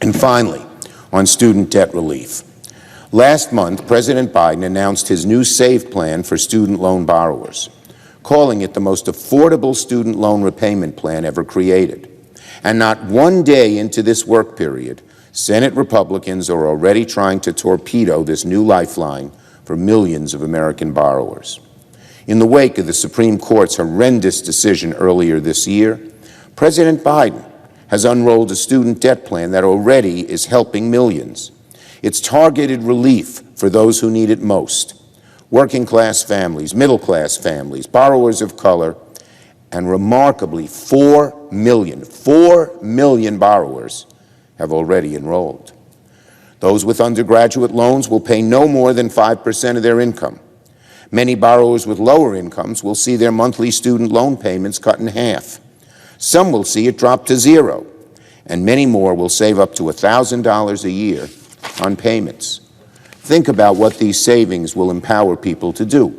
And finally, on student debt relief. Last month, President Biden announced his new SAVE plan for student loan borrowers, calling it the most affordable student loan repayment plan ever created. And not one day into this work period, Senate Republicans are already trying to torpedo this new lifeline for millions of American borrowers. In the wake of the Supreme Court's horrendous decision earlier this year, President Biden has unrolled a student debt plan that already is helping millions. It's targeted relief for those who need it most: working-class families, middle-class families, borrowers of color, and remarkably, 4 million borrowers have already enrolled. Those with undergraduate loans will pay no more than 5% of their income. Many borrowers with lower incomes will see their monthly student loan payments cut in half. Some will see it drop to zero, and many more will save up to $1,000 a year on payments. Think about what these savings will empower people to do.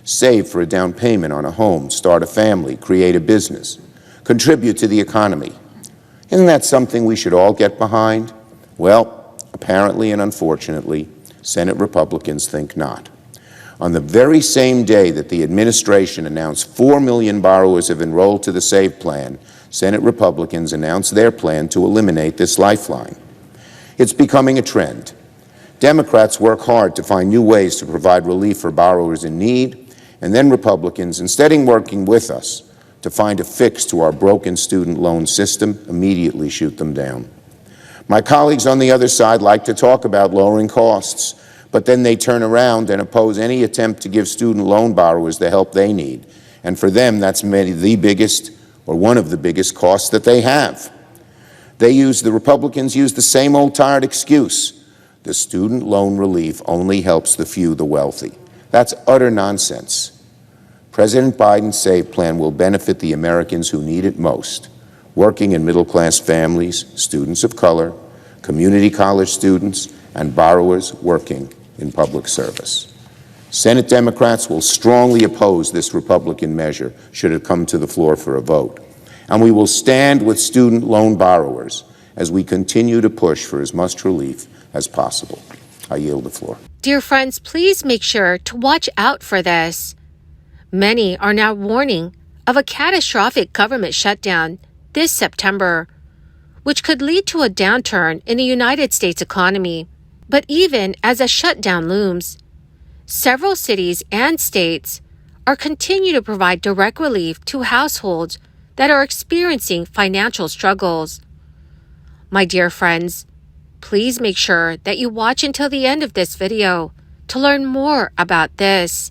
Save for a down payment on a home, start a family, create a business, contribute to the economy. Isn't that something we should all get behind? Well, apparently and unfortunately, Senate Republicans think not. On the very same day that the administration announced 4 million borrowers have enrolled to the SAVE plan, Senate Republicans announced their plan to eliminate this lifeline. It's becoming a trend. Democrats work hard to find new ways to provide relief for borrowers in need, and then Republicans, instead of working with us to find a fix to our broken student loan system, immediately shoot them down. My colleagues on the other side like to talk about lowering costs, but then they turn around and oppose any attempt to give student loan borrowers the help they need. And for them, that's maybe the biggest or one of the biggest costs that they have. The Republicans use the same old tired excuse. The student loan relief only helps the few, the wealthy. That's utter nonsense. President Biden's SAVE plan will benefit the Americans who need it most: working and middle-class families, students of color, community college students, and borrowers working in public service. Senate Democrats will strongly oppose this Republican measure should it come to the floor for a vote. And we will stand with student loan borrowers as we continue to push for as much relief as possible. I yield the floor. Dear friends, please make sure to watch out for this. Many are now warning of a catastrophic government shutdown this September, which could lead to a downturn in the United States economy. But even as a shutdown looms, several cities and states are continuing to provide direct relief to households that are experiencing financial struggles. My dear friends, please make sure that you watch until the end of this video to learn more about this.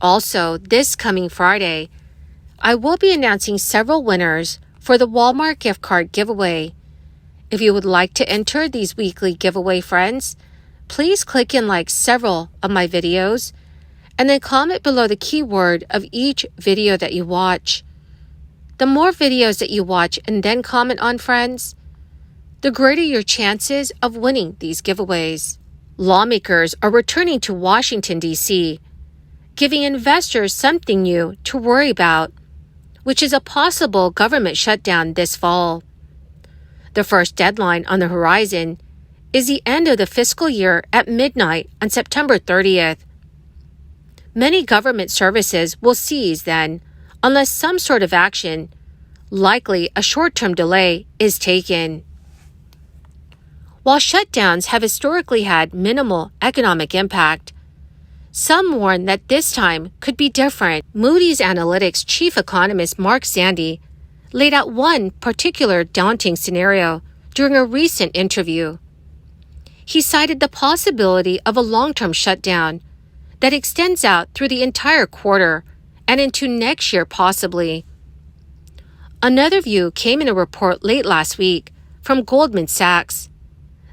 Also, this coming Friday, I will be announcing several winners for the Walmart gift card giveaway. If you would like to enter these weekly giveaway, friends, please click and like several of my videos and then comment below the keyword of each video that you watch. The more videos that you watch and then comment on, friends, the greater your chances of winning these giveaways. Lawmakers are returning to Washington, D.C., giving investors something new to worry about, which is a possible government shutdown this fall. The first deadline on the horizon is the end of the fiscal year at midnight on September 30th. Many government services will cease then, unless some sort of action, likely a short-term delay, is taken. While shutdowns have historically had minimal economic impact, some warn that this time could be different. Moody's Analytics chief economist Mark Zandi laid out one particular daunting scenario during a recent interview. He cited the possibility of a long-term shutdown that extends out through the entire quarter and into next year possibly. Another view came in a report late last week from Goldman Sachs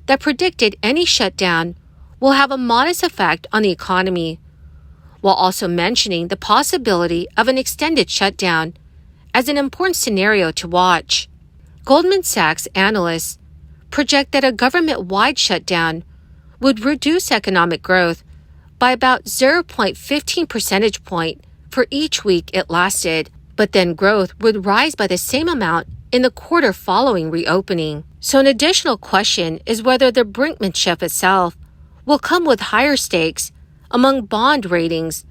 that predicted any shutdown will have a modest effect on the economy, while also mentioning the possibility of an extended shutdown as an important scenario to watch. Goldman Sachs analysts project that a government-wide shutdown would reduce economic growth by about 0.15 percentage point for each week it lasted, but then growth would rise by the same amount in the quarter following reopening. So an additional question is whether the brinkmanship itself will come with higher stakes among bond ratings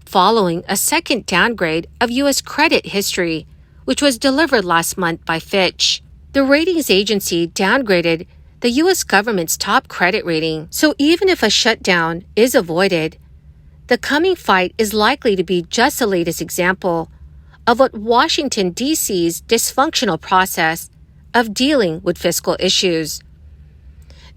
following a second downgrade of U.S. credit history, which was delivered last month by Fitch. The ratings agency downgraded the U.S. government's top credit rating, so even if a shutdown is avoided, the coming fight is likely to be just the latest example of what Washington, D.C.'s dysfunctional process of dealing with fiscal issues.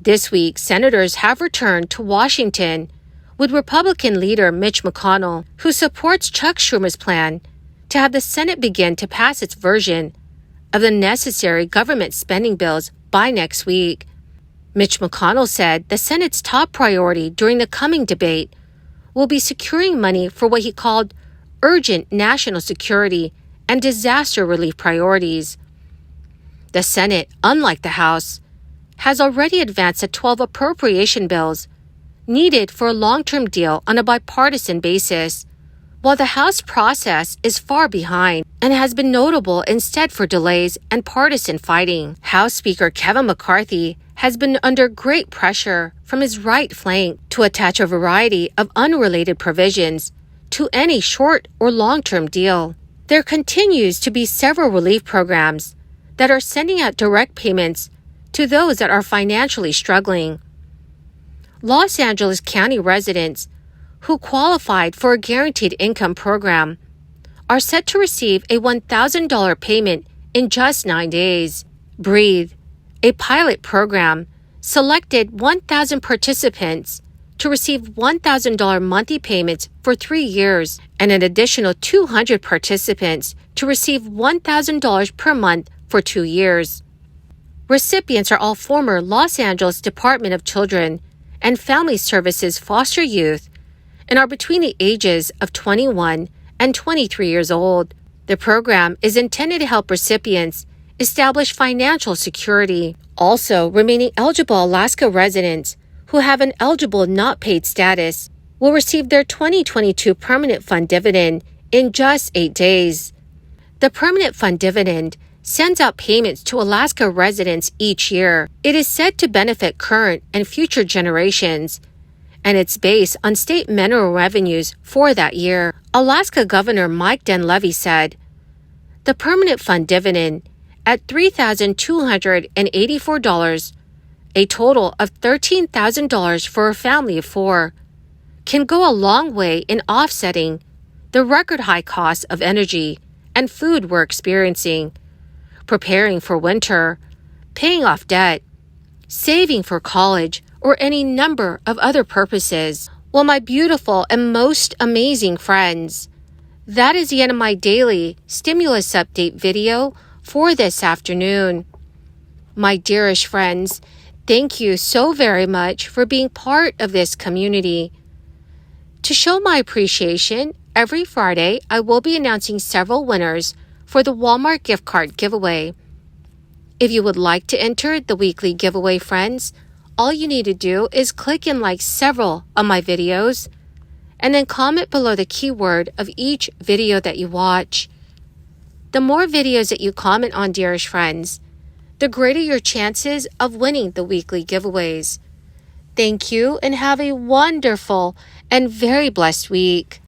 This week, senators have returned to Washington with Republican leader Mitch McConnell, who supports Chuck Schumer's plan to have the Senate begin to pass its version of the necessary government spending bills by next week. Mitch McConnell said the Senate's top priority during the coming debate will be securing money for what he called urgent national security and disaster relief priorities. The Senate, unlike the House, has already advanced the 12 appropriation bills needed for a long-term deal on a bipartisan basis, while the House process is far behind and has been notable instead for delays and partisan fighting. House Speaker Kevin McCarthy has been under great pressure from his right flank to attach a variety of unrelated provisions to any short or long-term deal. There continues to be several relief programs that are sending out direct payments to those that are financially struggling. Los Angeles County residents who qualified for a guaranteed income program are set to receive a $1,000 payment in just 9 days. Breathe, a pilot program, selected 1,000 participants to receive $1,000 monthly payments for 3 years and an additional 200 participants to receive $1,000 per month for 2 years. Recipients are all former Los Angeles Department of Children and Family Services foster youth and are between the ages of 21 and 23 years old. The program is intended to help recipients establish financial security. Also, remaining eligible Alaska residents who have an eligible not paid status will receive their 2022 Permanent Fund dividend in just 8 days. The Permanent Fund dividend sends out payments to Alaska residents each year. It is said to benefit current and future generations, and it's based on state mineral revenues for that year. Alaska Governor Mike Dunleavy said, "The Permanent Fund dividend at $3,284, a total of $13,000 for a family of 4, can go a long way in offsetting the record high costs of energy and food we're experiencing, preparing for winter, paying off debt, saving for college, or any number of other purposes." Well, my beautiful and most amazing friends, that is the end of my daily stimulus update video for this afternoon. My dearest friends, thank you so very much for being part of this community. To show my appreciation, every Friday I will be announcing several winners for the Walmart gift card giveaway. If you would like to enter the weekly giveaway, friends, all you need to do is click and like several of my videos and then comment below the keyword of each video that you watch. The more videos that you comment on, dearest friends, the greater your chances of winning the weekly giveaways. Thank you and have a wonderful and very blessed week.